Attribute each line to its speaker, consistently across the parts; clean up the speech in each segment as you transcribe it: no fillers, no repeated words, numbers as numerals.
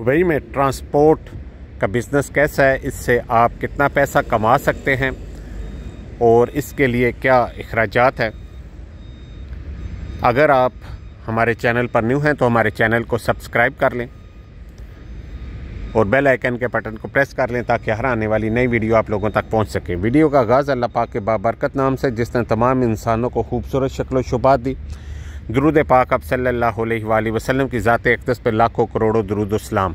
Speaker 1: Dubai में transport का business कैसा है, इससे आप कितना पैसा कमा सकते हैं और इसके लिए क्या अखराजात है। अगर आप हमारे चैनल पर न्यू हैं तो हमारे चैनल को सब्सक्राइब कर लें और बेल आइकन के बटन को प्रेस कर लें ताकि हर आने वाली नई वीडियो आप लोगों तक पहुंच सके। वीडियो का आगाज़ अल्लाह पाक के बाबरकत नाम से जिसने तमाम इंसानों को खूबसूरत शक्ल शुबात दी। दुरूद पाक अब सल्लल्लाहु अलैहि वसल्लम की ज़ात अक़दस पर लाखों करोड़ों दुरूद व सलाम।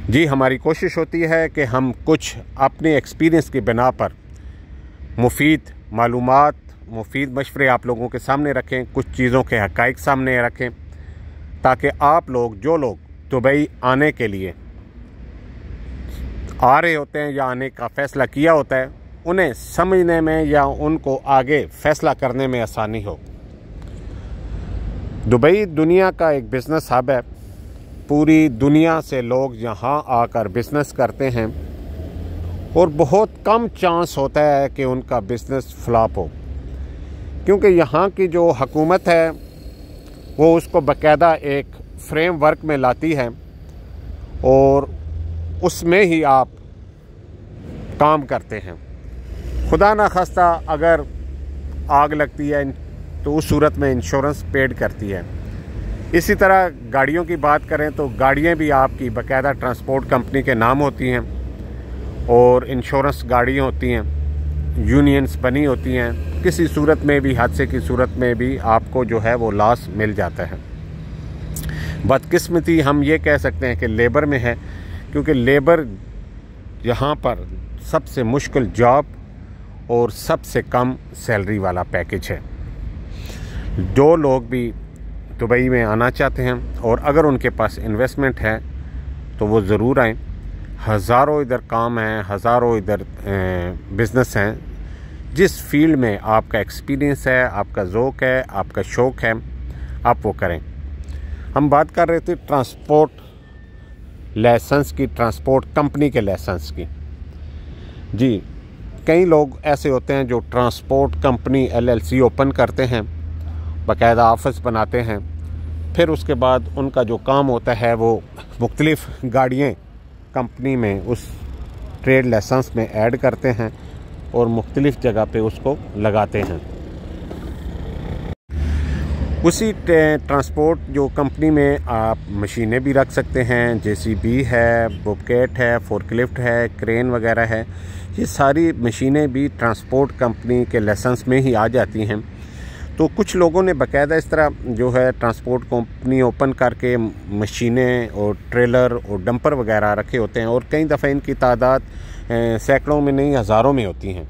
Speaker 1: जी, हमारी कोशिश होती है कि हम कुछ अपने एक्सपीरियंस की बिना पर मुफीद मालूमात, मुफीद मशवरे आप लोगों के सामने रखें, कुछ चीज़ों के हक़ाइक़ सामने रखें ताकि आप लोग, जो लोग दुबई आने के लिए आ रहे होते हैं या आने का फ़ैसला किया होता है, उन्हें समझने में या उनको आगे फ़ैसला करने में आसानी हो। दुबई दुनिया का एक बिज़नेस हब है। पूरी दुनिया से लोग यहाँ आकर बिज़नेस करते हैं और बहुत कम चांस होता है कि उनका बिज़नेस फ्लॉप हो, क्योंकि यहाँ की जो हुकूमत है वो उसको बाकायदा एक फ्रेमवर्क में लाती है और उसमें ही आप काम करते हैं। खुदा ना खास्ता अगर आग लगती है तो उस सूरत में इंश्योरेंस पेड करती है। इसी तरह गाड़ियों की बात करें तो गाड़ियाँ भी आपकी बाकायदा ट्रांसपोर्ट कंपनी के नाम होती हैं और इंश्योरेंस गाड़ियाँ होती हैं, यूनियंस बनी होती हैं। किसी सूरत में भी, हादसे की सूरत में भी आपको जो है वो लॉस मिल जाता है। बदकिस्मती हम ये कह सकते हैं कि लेबर में है, क्योंकि लेबर यहाँ पर सबसे मुश्किल जॉब और सबसे कम सैलरी वाला पैकेज है। जो लोग भी दुबई में आना चाहते हैं और अगर उनके पास इन्वेस्टमेंट है तो वो ज़रूर आएँ। हज़ारों इधर काम हैं, हज़ारों इधर बिज़नेस हैं। जिस फील्ड में आपका एक्सपीरियंस है, आपका ज़ौक़ है, आपका शौक़ है, आप वो करें। हम बात कर रहे थे ट्रांसपोर्ट लाइसेंस की, ट्रांसपोर्ट कंपनी के लाइसेंस की। जी, कई लोग ऐसे होते हैं जो ट्रांसपोर्ट कंपनी LLC ओपन करते हैं, बाकायदा ऑफिस बनाते हैं, फिर उसके बाद उनका जो काम होता है वो मुख्तलिफ़ गाड़ियाँ कंपनी में उस ट्रेड लाइसेंस में ऐड करते हैं और मुख्तलिफ़ जगह पे उसको लगाते हैं। उसी ट्रांसपोर्ट जो कंपनी में आप मशीनें भी रख सकते हैं, JCB है, बोबकैट है, फोर्कलिफ्ट है, क्रेन वगैरह है। ये सारी मशीनें भी ट्रांसपोर्ट कंपनी के लाइसेंस में ही आ जाती हैं। तो कुछ लोगों ने बाकायदा इस तरह जो है ट्रांसपोर्ट कंपनी ओपन करके मशीनें और ट्रेलर और डंपर वगैरह रखे होते हैं और कई दफ़ा इनकी तादाद सैकड़ों में नहीं हज़ारों में होती हैं।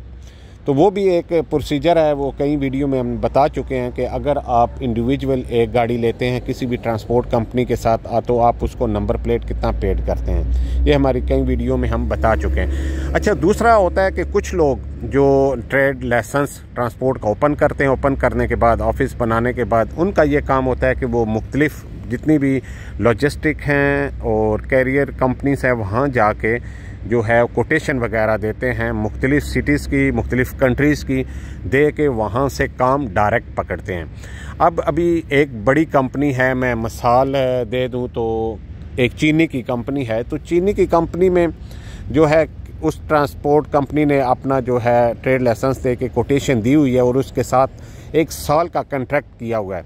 Speaker 1: तो वो भी एक प्रोसीजर है, वो कई वीडियो में हम बता चुके हैं कि अगर आप इंडिविजुअल एक गाड़ी लेते हैं किसी भी ट्रांसपोर्ट कंपनी के साथ तो आप उसको नंबर प्लेट कितना पेड करते हैं, ये हमारी कई वीडियो में हम बता चुके हैं। अच्छा, दूसरा होता है कि कुछ लोग जो ट्रेड लाइसेंस ट्रांसपोर्ट का ओपन करते हैं, ओपन करने के बाद ऑफिस बनाने के बाद उनका ये काम होता है कि वो मुख्तलिफ़ जितनी भी लॉजिस्टिक हैं और कैरियर कंपनीज हैं वहाँ जाके जो है कोटेशन वगैरह देते हैं, मुख्तलिफ़ सिटीज़ की, मुख्तलिफ़ कंट्रीज़ की दे के वहाँ से काम डायरेक्ट पकड़ते हैं। अब अभी एक बड़ी कंपनी है, मैं मिसाल दे दूँ तो एक चीनी की कंपनी है। तो चीनी की कंपनी में जो है उस ट्रांसपोर्ट कंपनी ने अपना जो है ट्रेड लाइसेंस दे के कोटेशन दी हुई है और उसके साथ 1 साल का कॉन्ट्रैक्ट किया हुआ है।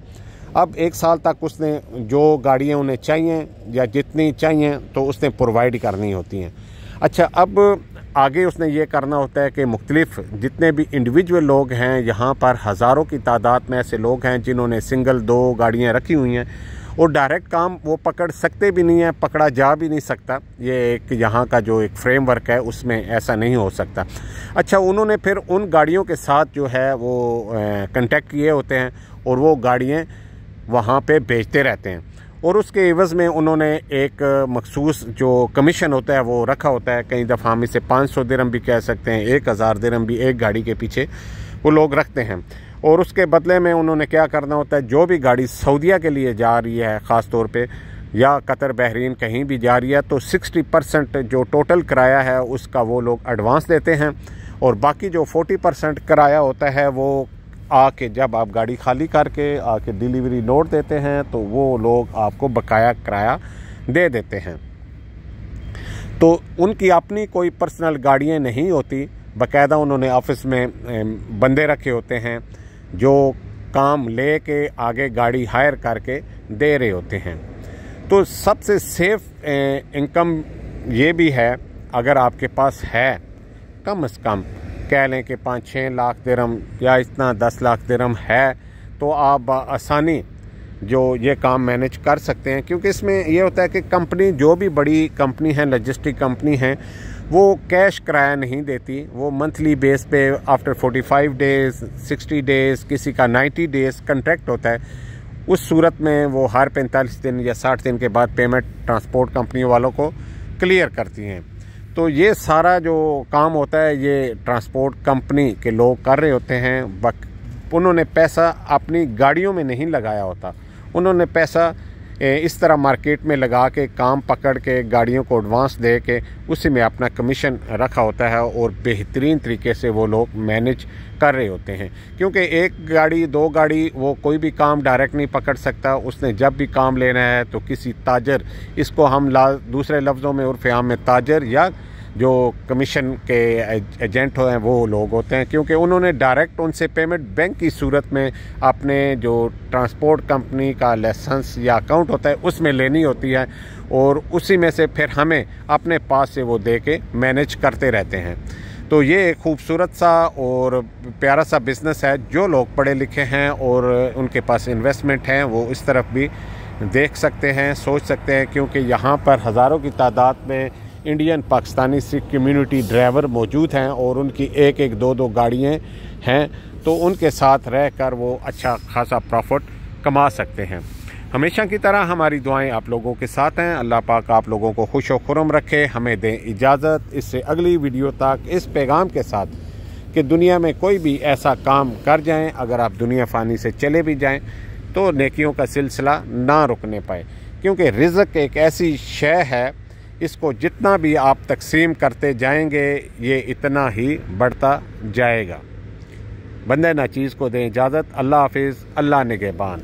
Speaker 1: अब 1 साल तक उसने जो गाड़ियाँ उन्हें चाहिए या जितनी चाहिए तो उसने प्रोवाइड करनी होती हैं। अच्छा, अब आगे उसने ये करना होता है कि मुख्तलिफ़ जितने भी इंडिविजुअल लोग हैं, यहाँ पर हज़ारों की तादाद में ऐसे लोग हैं जिन्होंने सिंगल 2 गाड़ियाँ रखी हुई हैं और डायरेक्ट काम वो पकड़ सकते भी नहीं है, पकड़ा जा भी नहीं सकता। ये एक यहाँ का जो एक फ्रेमवर्क है उसमें ऐसा नहीं हो सकता। अच्छा, उन्होंने फिर उन गाड़ियों के साथ जो है वो कांटेक्ट किए होते हैं और वो गाड़ियाँ वहाँ पे बेचते रहते हैं और उसके एवज़ में उन्होंने एक मखसूस जो कमीशन होता है वो रखा होता है। कई दफ़ा हम इसे 500 दिरहम भी कह सकते हैं, 1000 दिरहम भी एक गाड़ी के पीछे वो लोग रखते हैं। और उसके बदले में उन्होंने क्या करना होता है, जो भी गाड़ी सऊदीया के लिए जा रही है ख़ास तौर पे या कतर बहरीन कहीं भी जा रही है तो 60% जो टोटल किराया है उसका वो लोग एडवांस देते हैं और बाकी जो 40% किराया होता है वो आके जब आप गाड़ी खाली करके आके डिलीवरी नोट देते हैं तो वो लोग आपको बकाया किराया दे देते हैं। तो उनकी अपनी कोई पर्सनल गाड़ियाँ नहीं होती, बाकायदा उन्होंने ऑफिस में बंदे रखे होते हैं जो काम ले के आगे गाड़ी हायर करके दे रहे होते हैं। तो सबसे सेफ इनकम ये भी है, अगर आपके पास है कम से कम कह लें कि 5-6 लाख दिरहम या इतना 10 लाख दिरहम है, तो आप आसानी जो ये काम मैनेज कर सकते हैं। क्योंकि इसमें ये होता है कि कंपनी जो भी बड़ी कंपनी है, लॉजिस्टिक कंपनी है, वो कैश किराया नहीं देती, वो मंथली बेस पे आफ्टर 45 डेज़ 60 डेज़ किसी का 90 डेज़ कंट्रैक्ट होता है। उस सूरत में वो हर 45 दिन या 60 दिन के बाद पेमेंट ट्रांसपोर्ट कंपनी वालों को क्लियर करती हैं। तो ये सारा जो काम होता है ये ट्रांसपोर्ट कंपनी के लोग कर रहे होते हैं। उन्होंने पैसा अपनी गाड़ियों में नहीं लगाया होता, उन्होंने पैसा इस तरह मार्केट में लगा के काम पकड़ के गाड़ियों को एडवांस दे के उसी में अपना कमीशन रखा होता है और बेहतरीन तरीके से वो लोग मैनेज कर रहे होते हैं। क्योंकि एक गाड़ी 2 गाड़ी वो कोई भी काम डायरेक्ट नहीं पकड़ सकता, उसने जब भी काम लेना है तो किसी ताजर, इसको हम दूसरे लफ्ज़ों में उर्फ़ आम में ताजर या जो कमीशन के एजेंट हैं वो लोग होते हैं, क्योंकि उन्होंने डायरेक्ट उनसे पेमेंट बैंक की सूरत में अपने जो ट्रांसपोर्ट कंपनी का लाइसेंस या अकाउंट होता है उसमें लेनी होती है और उसी में से फिर हमें अपने पास से वो दे के मैनेज करते रहते हैं। तो ये एक खूबसूरत सा और प्यारा सा बिज़नेस है। जो लोग पढ़े लिखे हैं और उनके पास इन्वेस्टमेंट हैं वो इस तरफ भी देख सकते हैं, सोच सकते हैं, क्योंकि यहाँ पर हज़ारों की तादाद में Indian Pakistani Sikh community driver मौजूद हैं और उनकी 1-1 2-2 गाड़ियाँ हैं, तो उनके साथ रहकर वो अच्छा खासा प्रॉफिट कमा सकते हैं। हमेशा की तरह हमारी दुआएं आप लोगों के साथ हैं। अल्लाह पाक आप लोगों को खुश व खुर्रम रखे। हमें दें इजाज़त इससे अगली वीडियो तक इस पैगाम के साथ कि दुनिया में कोई भी ऐसा काम कर जाएं, अगर आप दुनिया फ़ानी से चले भी जाएं तो नेकियों का सिलसिला ना रुकने पाए, क्योंकि रिज़्क़ एक ऐसी शय है, इसको जितना भी आप तकसीम करते जाएंगे ये इतना ही बढ़ता जाएगा। बंदे नाचीज़ को दें इजाज़त। अल्लाह हाफिज़, अल्लाह निगहबान।